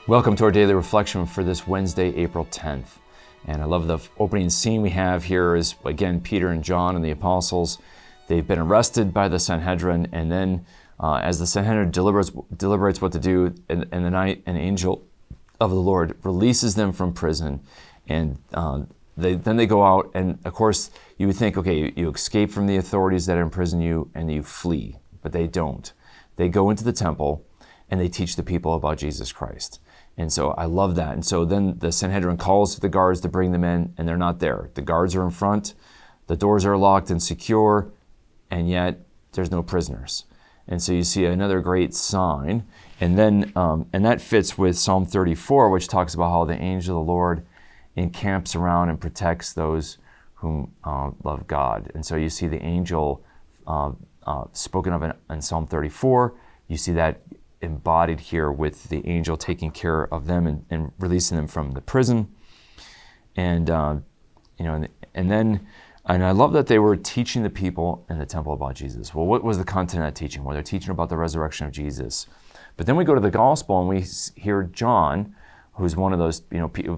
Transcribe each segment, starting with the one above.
Welcome to our daily reflection for this Wednesday, April 10th. And I love the opening scene we have here is, again, Peter and John and the apostles. They've been arrested by the Sanhedrin, and then as the Sanhedrin deliberates what to do in the night, an angel of the Lord releases them from prison. And then they go out, and of course, you would think, okay, you escape from the authorities that imprison you, and you flee. But they don't. They go into the temple, and they teach the people about Jesus Christ. And so I love that. And so then the Sanhedrin calls for the guards to bring them in, and they're not there. The guards are in front, the doors are locked and secure, and yet there's no prisoners. And so you see another great sign. And then, and that fits with Psalm 34, which talks about how the angel of the Lord encamps around and protects those whom love God. And so you see the angel spoken of in Psalm 34. You see that embodied here with the angel taking care of them and releasing them from the prison. And and I love that they were teaching the people in the temple about Jesus. Well, what was the content of that teaching? Well, they're teaching about the resurrection of Jesus. But then we go to the gospel and we hear John, who's one of those,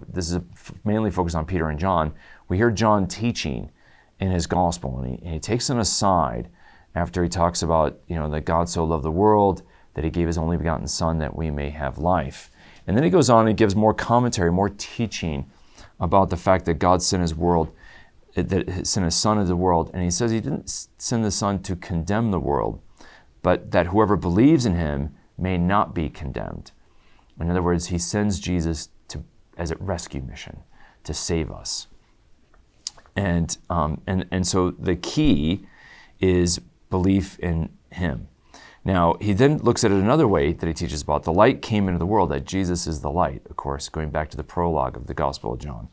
this is mainly focused on Peter and John. We hear John teaching in his gospel, and he takes them aside after he talks about, that God so loved the world that he gave his only begotten Son that we may have life. And then he goes on and gives more commentary, more teaching about the fact that God sent his Son into the world. And he says he didn't send the Son to condemn the world, but that whoever believes in him may not be condemned. In other words, he sends Jesus as a rescue mission to save us. And so the key is belief in him. Now, he then looks at it another way that he teaches about. The light came into the world, that Jesus is the light, of course, going back to the prologue of the Gospel of John.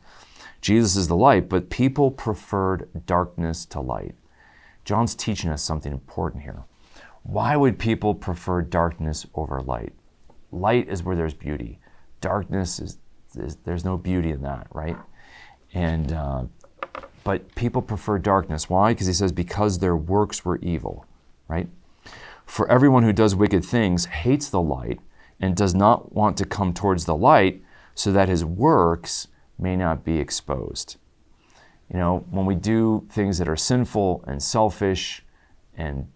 Jesus is the light, but people preferred darkness to light. John's teaching us something important here. Why would people prefer darkness over light? Light is where there's beauty. Darkness there's no beauty in that, right? And but people prefer darkness. Why? Because he says, because their works were evil, right? For everyone who does wicked things hates the light and does not want to come towards the light so that his works may not be exposed. When we do things that are sinful and selfish and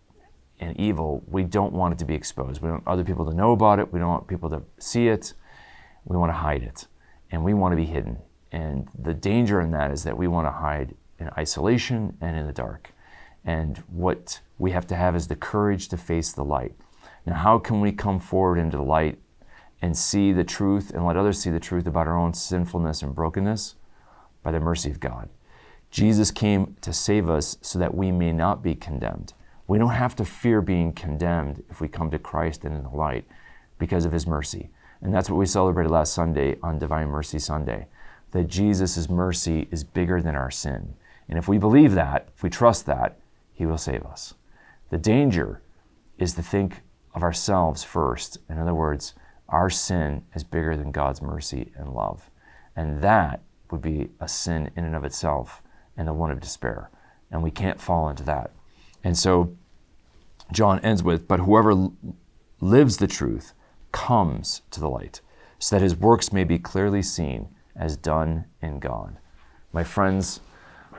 evil, we don't want it to be exposed. We don't want other people to know about it. We don't want people to see it. We want to hide it. And we want to be hidden. And the danger in that is that we want to hide in isolation and in the dark. And what we have to have is the courage to face the light. Now, how can we come forward into the light and see the truth and let others see the truth about our own sinfulness and brokenness? By the mercy of God. Jesus came to save us so that we may not be condemned. We don't have to fear being condemned if we come to Christ and in the light because of his mercy. And that's what we celebrated last Sunday on Divine Mercy Sunday, that Jesus' mercy is bigger than our sin. And if we believe that, if we trust that, he will save us. The danger is to think of ourselves first. In other words, our sin is bigger than God's mercy and love. And that would be a sin in and of itself and the one of despair. And we can't fall into that. And so John ends with, but whoever lives the truth comes to the light, so that his works may be clearly seen as done in God. My friends,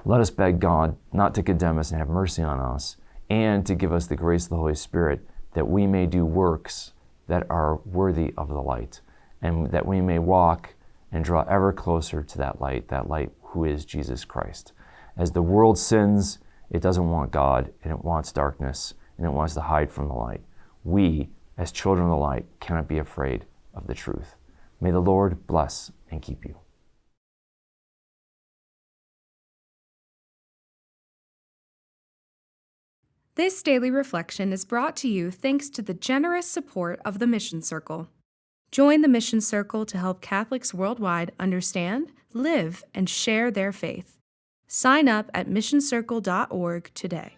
let us beg God not to condemn us and have mercy on us, and to give us the grace of the Holy Spirit that we may do works that are worthy of the light, and that we may walk and draw ever closer to that light who is Jesus Christ. As the world sins, it doesn't want God, and it wants darkness, and it wants to hide from the light. We, as children of the light, cannot be afraid of the truth. May the Lord bless and keep you. This daily reflection is brought to you thanks to the generous support of the Mission Circle. Join the Mission Circle to help Catholics worldwide understand, live, and share their faith. Sign up at missioncircle.org today.